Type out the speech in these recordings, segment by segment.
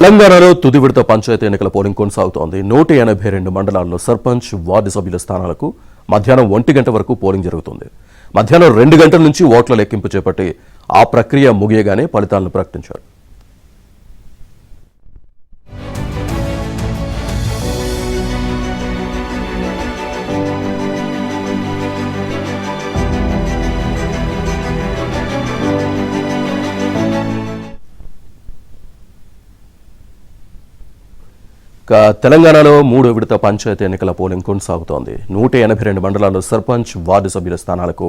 తెలంగాణలో తుది విడత పంచాయతీ ఎన్నికల పోలింగ్ కొనసాగుతోంది. 182 మండలాల్లో సర్పంచ్, వార్డు సభ్యుల స్థానాలకు మధ్యాహ్నం 1 గంట వరకు పోలింగ్ జరుగుతుంది. మధ్యాహ్నం 2 గంటల నుంచి ఓట్ల లెక్కింపు చేపట్టి ఆ ప్రక్రియ ముగియగానే ఫలితాలను ప్రకటించారు. తెలంగాణలో 3వ విడత పంచాయతీ ఎన్నికల పోలింగ్ కొనసాగుతోంది. 182 మండలాల్లో సర్పంచ్, వార్డు సభ్యుల స్థానాలకు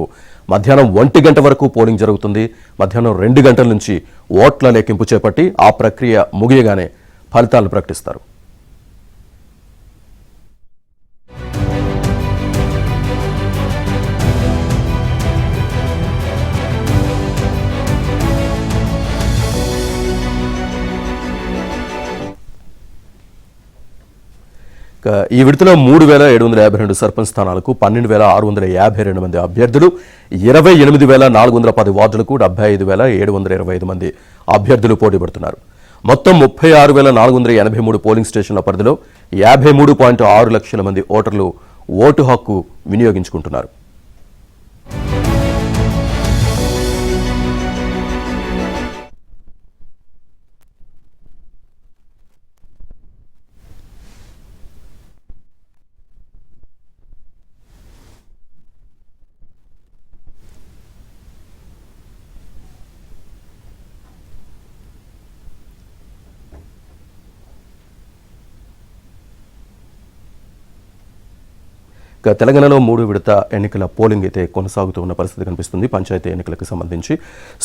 మధ్యాహ్నం 1 గంట వరకు పోలింగ్ జరుగుతుంది. మధ్యాహ్నం 2 గంటల నుంచి ఓట్ల లెక్కింపు చేపట్టి ఆ ప్రక్రియ ముగియగానే ఫలితాలను ప్రకటిస్తారు. ఈ విడతలో 3,752 సర్పంచ్ స్థానాలకు 12,652 మంది అభ్యర్థులు, 28,410 వార్డులకు 75,725 మంది అభ్యర్థులు పోటీ పడుతున్నారు. మొత్తం 36,483 పోలింగ్ స్టేషన్ల పరిధిలో 53.6 లక్షల మంది ఓటర్లు ఓటు హక్కు వినియోగించుకుంటున్నారు. తెలంగాణలో 3వ విడత ఎన్నికల పోలింగ్ అయితే కొనసాగుతూ ఉన్న పరిస్థితి కనిపిస్తుంది పంచాయతీ ఎన్నికలకు సంబంధించి.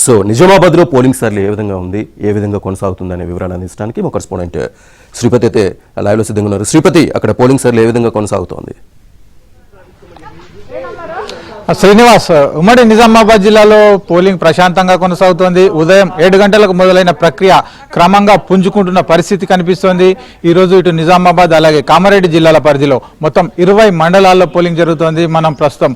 సో నిజామాబాద్లో పోలింగ్ సర్లు ఏ విధంగా ఉంది, ఏ విధంగా కొనసాగుతుంది అనే వివరాలు అందించడానికి మా కరెస్పాండెంట్ శ్రీపతి అయితే లైవ్లో సిద్ధంగా ఉన్నారు. శ్రీపతి, అక్కడ పోలింగ్ సర్లు ఏ విధంగా కొనసాగుతోంది? శ్రీనివాస్, ఉమ్మడి నిజామాబాద్ జిల్లాలో పోలింగ్ ప్రశాంతంగా కొనసాగుతోంది. ఉదయం 7 గంటలకు మొదలైన ప్రక్రియ క్రమంగా పుంజుకుంటున్న పరిస్థితి కనిపిస్తోంది. ఈరోజు ఇటు నిజామాబాద్ అలాగే కామారెడ్డి జిల్లాల పరిధిలో మొత్తం 20 మండలాల్లో పోలింగ్ జరుగుతోంది. మనం ప్రస్తుతం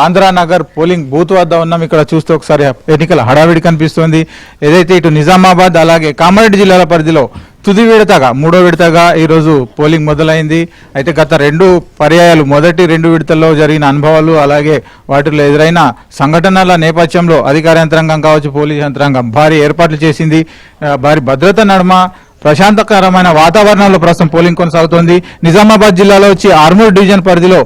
ఆంధ్రానగర్ పోలింగ్ బూత్ వద్ద ఉన్నాం. ఇక్కడ చూస్తే ఒకసారి ఎన్నికల హడావిడి కనిపిస్తోంది. ఏదైతే ఇటు నిజామాబాద్ అలాగే కామారెడ్డి జిల్లాల పరిధిలో తుది విడతగా 3వ విడతగా ఈరోజు పోలింగ్ మొదలైంది. అయితే గత 2 పర్యాయాలు మొదటి 2 విడతల్లో జరిగిన అనుభవాలు అలాగే వాటిలో ఎదురైన సంఘటనల నేపథ్యంలో అధికార యంత్రాంగం కావచ్చు, పోలీస్ యంత్రాంగం భారీ ఏర్పాట్లు చేసింది. భారీ భద్రత నడుమ ప్రశాంతకరమైన వాతావరణంలో ప్రస్తుతం పోలింగ్ కొనసాగుతోంది. నిజామాబాద్ జిల్లాలో వచ్చి ఆర్మూర్ డివిజన్ పరిధిలో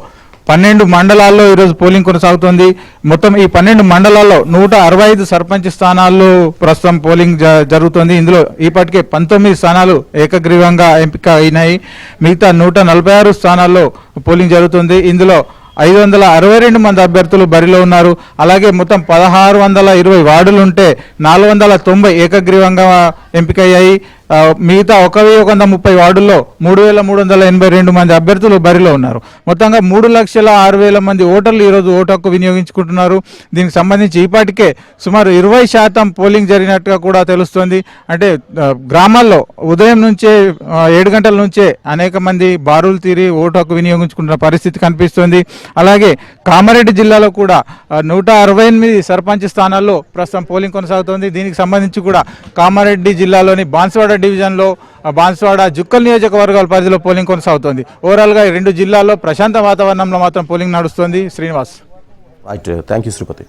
12 మండలాల్లో ఈరోజు పోలింగ్ కొనసాగుతోంది. మొత్తం ఈ 12 మండలాల్లో 165 సర్పంచ్ స్థానాల్లో ప్రస్తుతం పోలింగ్ జరుగుతోంది. ఇందులో ఇప్పటికే 19 స్థానాలు ఏకగ్రీవంగా ఎంపిక అయినాయి. మిగతా 146 స్థానాల్లో పోలింగ్ జరుగుతుంది. ఇందులో 562 మంది అభ్యర్థులు బరిలో ఉన్నారు. అలాగే మొత్తం 1620 వార్డులుంటే 490 ఏకగ్రీవంగా ఎంపికయ్యాయి. మిగతా 1130 వార్డుల్లో 3382 మంది అభ్యర్థులు బరిలో ఉన్నారు. మొత్తంగా 3,06,000 మంది ఓటర్లు ఈరోజు ఓటు హక్కు వినియోగించుకుంటున్నారు. దీనికి సంబంధించి ఇప్పటికే సుమారు 20% పోలింగ్ జరిగినట్టుగా కూడా తెలుస్తోంది. అంటే గ్రామాల్లో ఉదయం నుంచే 7 గంటల నుంచే అనేక మంది బారులు తీరి ఓటు హక్కు వినియోగించుకుంటున్న పరిస్థితి కనిపిస్తోంది. అలాగే కామారెడ్డి జిల్లాలో కూడా 168 సర్పంచ్ స్థానాల్లో ప్రస్తుతం పోలింగ్ కొనసాగుతోంది. దీనికి సంబంధించి కూడా కామారెడ్డి జిల్లాలోని బాన్స్వాడ డివిజన్లో బాన్స్వాడ, జుక్కల్ నియోజకవర్గాల పరిధిలో పోలింగ్ కొనసాగుతోంది. ఓవరాల్గా 2 జిల్లాల్లో ప్రశాంత వాతావరణంలో మాత్రం పోలింగ్ నడుస్తోంది. Srinivas, right, thank you Sripati.